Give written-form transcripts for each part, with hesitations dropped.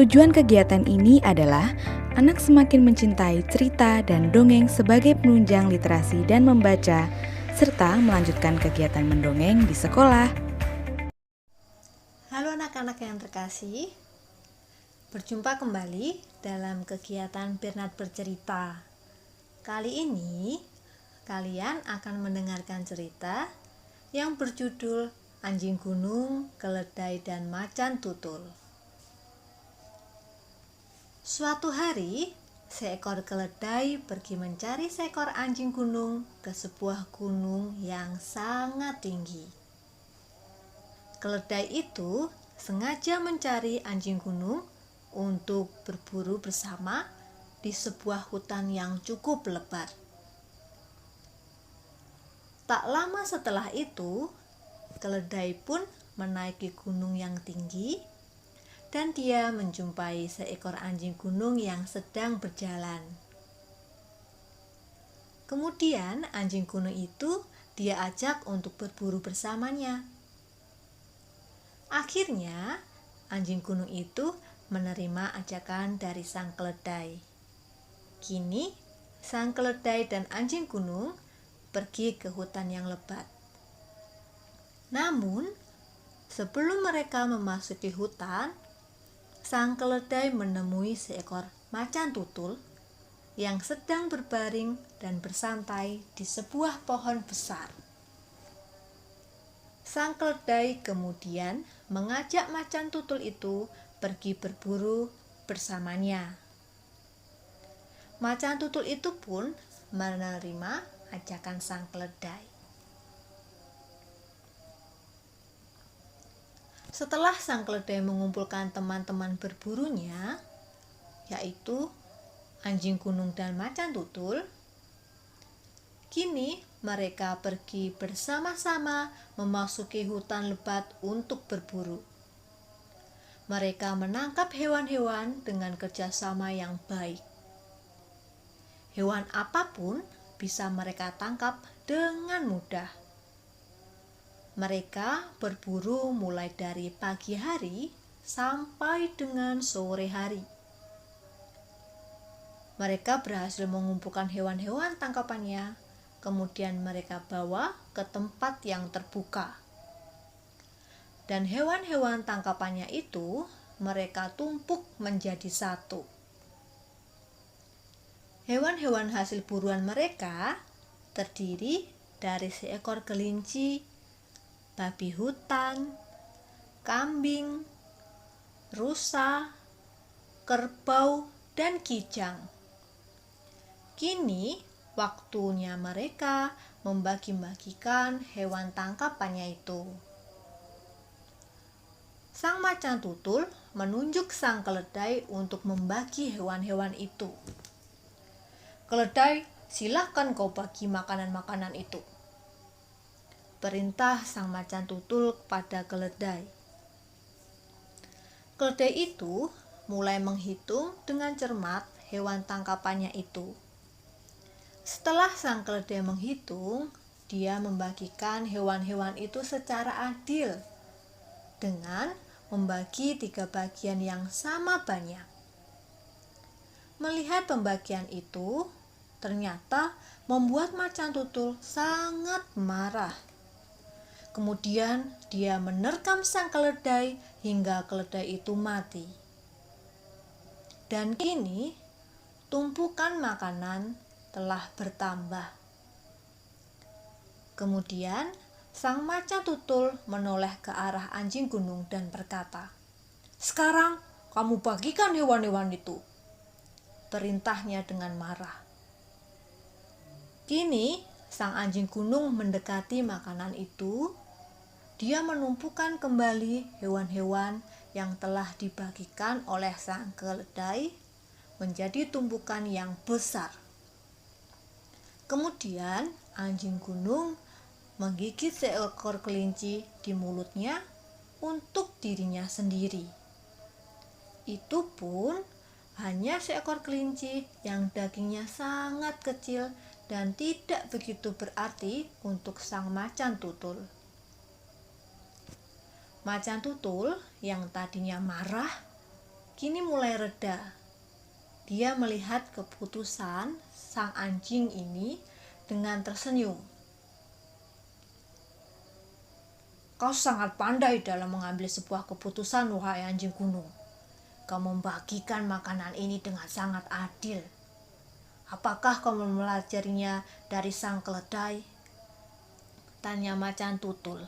Tujuan kegiatan ini adalah anak semakin mencintai cerita dan dongeng sebagai penunjang literasi dan membaca, serta melanjutkan kegiatan mendongeng di sekolah. Halo anak-anak yang terkasih, berjumpa kembali dalam kegiatan Bernard bercerita. Kali ini, kalian akan mendengarkan cerita yang berjudul Anjing Gunung, Keledai, dan Macan Tutul. Suatu hari, seekor keledai pergi mencari seekor anjing gunung ke sebuah gunung yang sangat tinggi. Keledai itu sengaja mencari anjing gunung untuk berburu bersama di sebuah hutan yang cukup lebat. Tak lama setelah itu, keledai pun menaiki gunung yang tinggi dan dia menjumpai seekor anjing gunung yang sedang berjalan. Kemudian anjing gunung itu dia ajak untuk berburu bersamanya. Akhirnya, anjing gunung itu menerima ajakan dari sang keledai. Kini, sang keledai dan anjing gunung pergi ke hutan yang lebat. Namun, sebelum mereka memasuki hutan, sang keledai menemui seekor macan tutul yang sedang berbaring dan bersantai di sebuah pohon besar. Sang keledai kemudian mengajak macan tutul itu pergi berburu bersamanya. Macan tutul itu pun menerima ajakan sang keledai. Setelah sang keledai mengumpulkan teman-teman berburunya, yaitu anjing gunung dan macan tutul, kini mereka pergi bersama-sama memasuki hutan lebat untuk berburu. Mereka menangkap hewan-hewan dengan kerjasama yang baik. Hewan apapun bisa mereka tangkap dengan mudah. Mereka berburu mulai dari pagi hari sampai dengan sore hari. Mereka berhasil mengumpulkan hewan-hewan tangkapannya, kemudian mereka bawa ke tempat yang terbuka. Dan hewan-hewan tangkapannya itu mereka tumpuk menjadi satu. Hewan-hewan hasil buruan mereka terdiri dari seekor kelinci, babi hutan, kambing, rusa, kerbau, dan kijang. Kini waktunya mereka membagi-bagikan hewan tangkapannya itu. Sang macan tutul menunjuk sang keledai untuk membagi hewan-hewan itu. Keledai, silakan kau bagi makanan-makanan itu, perintah sang macan tutul kepada keledai. Keledai itu mulai menghitung dengan cermat hewan tangkapannya itu. Setelah sang keledai menghitung, dia membagikan hewan-hewan itu secara adil dengan membagi 3 bagian yang sama banyak. Melihat pembagian itu, ternyata membuat macan tutul sangat marah. Kemudian dia menerkam sang keledai hingga keledai itu mati. Dan kini tumpukan makanan telah bertambah. Kemudian sang macan tutul menoleh ke arah anjing gunung dan berkata, "Sekarang kamu bagikan hewan-hewan itu," perintahnya dengan marah. Kini sang anjing gunung mendekati makanan itu. Dia menumpukan kembali hewan-hewan yang telah dibagikan oleh sang keledai menjadi tumpukan yang besar. Kemudian anjing gunung menggigit seekor kelinci di mulutnya untuk dirinya sendiri. Itu pun hanya seekor kelinci yang dagingnya sangat kecil dan tidak begitu berarti untuk sang macan tutul. Macan tutul yang tadinya marah kini mulai reda. Dia melihat keputusan sang anjing ini dengan tersenyum. Kau sangat pandai dalam mengambil sebuah keputusan, wahai anjing gunung. Kau membagikan makanan ini dengan sangat adil. Apakah kau mempelajarinya dari sang keledai? Tanya macan tutul.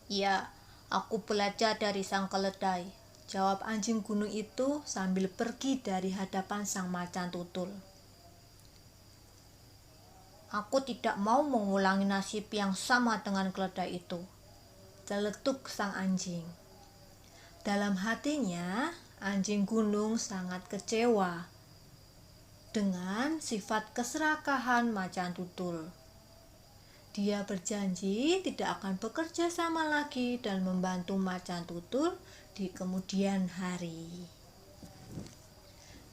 Ya, aku belajar dari sang keledai, jawab anjing gunung itu sambil pergi dari hadapan sang macan tutul. Aku tidak mau mengulangi nasib yang sama dengan keledai itu, celetuk sang anjing. Dalam hatinya, anjing gunung sangat kecewa dengan sifat keserakahan macan tutul. Dia berjanji tidak akan bekerja sama lagi dan membantu macan tutul di kemudian hari.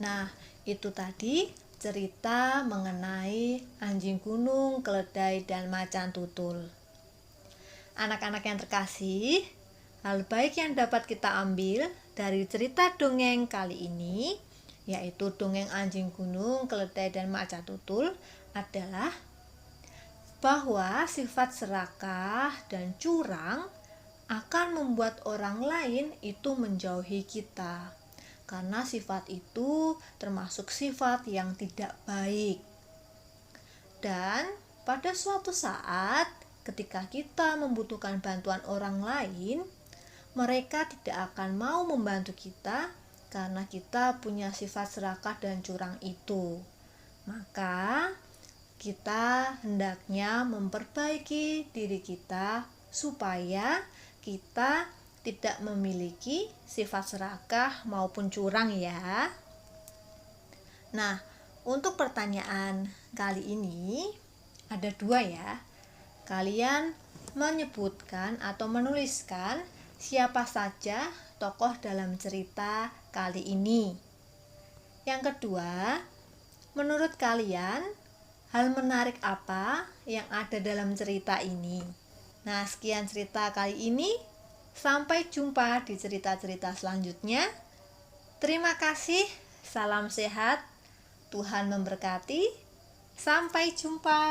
Nah, itu tadi cerita mengenai anjing gunung, keledai, dan macan tutul. Anak-anak yang terkasih, hal baik yang dapat kita ambil dari cerita dongeng kali ini, yaitu dongeng anjing gunung, keledai, dan macan tutul, adalah bahwa sifat serakah dan curang akan membuat orang lain itu menjauhi kita, karena sifat itu termasuk sifat yang tidak baik. Dan pada suatu saat ketika kita membutuhkan bantuan orang lain, mereka tidak akan mau membantu kita karena kita punya sifat serakah dan curang itu. Maka kita hendaknya memperbaiki diri kita supaya kita tidak memiliki sifat serakah maupun curang ya. Nah, untuk pertanyaan kali ini ada 2 ya. Kalian menyebutkan atau menuliskan siapa saja tokoh dalam cerita kali ini. Yang kedua, menurut kalian hal menarik apa yang ada dalam cerita ini? Nah, sekian cerita kali ini. Sampai jumpa di cerita-cerita selanjutnya. Terima kasih. Salam sehat. Tuhan memberkati. Sampai jumpa.